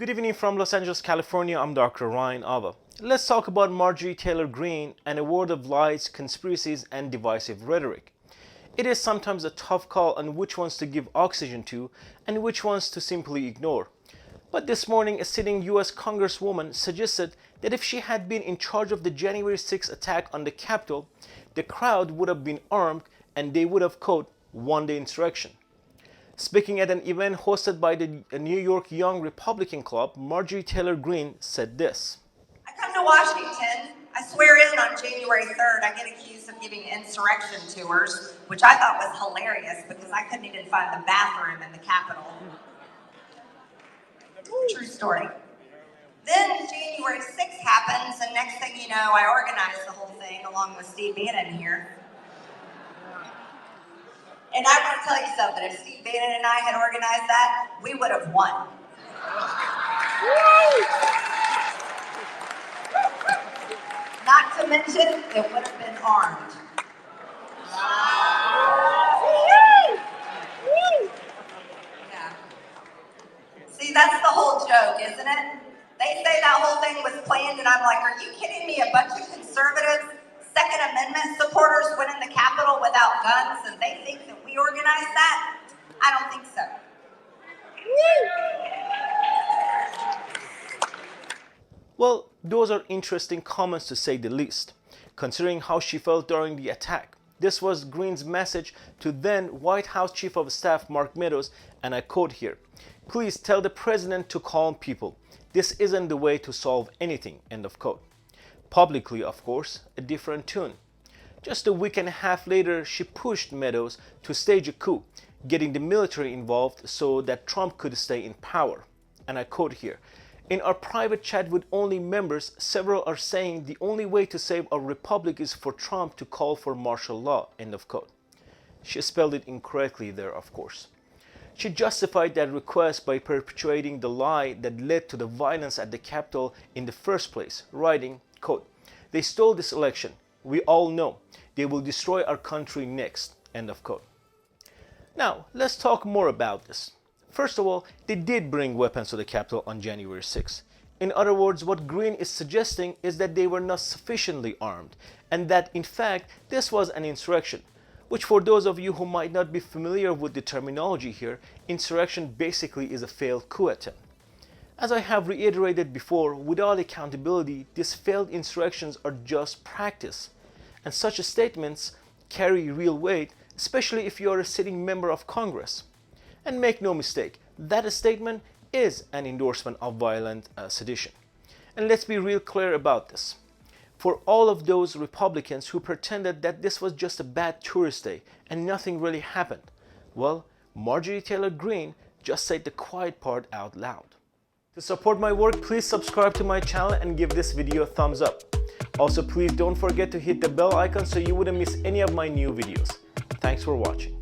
Good evening from Los Angeles, California. I'm Dr. Ryan Ava. Let's talk about Marjorie Taylor Greene and a world of lies, conspiracies, and divisive rhetoric. It is sometimes a tough call on which ones to give oxygen to and which ones to simply ignore. But this morning, a sitting US Congresswoman suggested that if she had been in charge of the January 6th attack on the Capitol, the crowd would have been armed and they would have, quote, won the insurrection. Speaking at an event hosted by the New York Young Republican Club, Marjorie Taylor Greene said this. I come to Washington. I swear in on January 3rd. I get accused of giving insurrection tours, which I thought was hilarious because I couldn't even find the bathroom in the Capitol. True story. Then January 6th happens, and next thing you know, I organized the whole thing along with Steve Bannon here. And I want to tell you something, if Steve Bannon and I had organized that, we would have won. Not to mention, it would have been armed. Yeah. See, that's the whole joke, isn't it? They say that whole thing was planned, and I'm like, are you kidding me? A bunch of conservatives, Second Amendment supporters went in the Capitol without guns, and they think that we organized that? I don't think so. Well, those are interesting comments to say the least, considering how she felt during the attack. This was Greene's message to then White House Chief of Staff Mark Meadows, and I quote here, "Please tell the president to calm people. This isn't the way to solve anything," end of quote. Publicly, of course, a different tune. Just a week and a half later, she pushed Meadows to stage a coup, getting the military involved so that Trump could stay in power. And I quote here, "In our private chat with only members, several are saying the only way to save our republic is for Trump to call for martial law," end of quote. She spelled it incorrectly there, of course. She justified that request by perpetuating the lie that led to the violence at the Capitol in the first place, writing, quote, "They stole this election. We all know. They will destroy our country next," end of quote. Now, let's talk more about this. First of all, they did bring weapons to the Capitol on January 6th. In other words, what Greene is suggesting is that they were not sufficiently armed, and that in fact, this was an insurrection, which for those of you who might not be familiar with the terminology here, insurrection basically is a failed coup attempt. As I have reiterated before, without accountability, these failed insurrections are just practice, and such statements carry real weight, especially if you are a sitting member of Congress. And make no mistake, that statement is an endorsement of violent sedition. And let's be real clear about this. For all of those Republicans who pretended that this was just a bad tourist day and nothing really happened, well, Marjorie Taylor Greene just said the quiet part out loud. To support my work, please subscribe to my channel and give this video a thumbs up. Also, please don't forget to hit the bell icon so you wouldn't miss any of my new videos. Thanks for watching.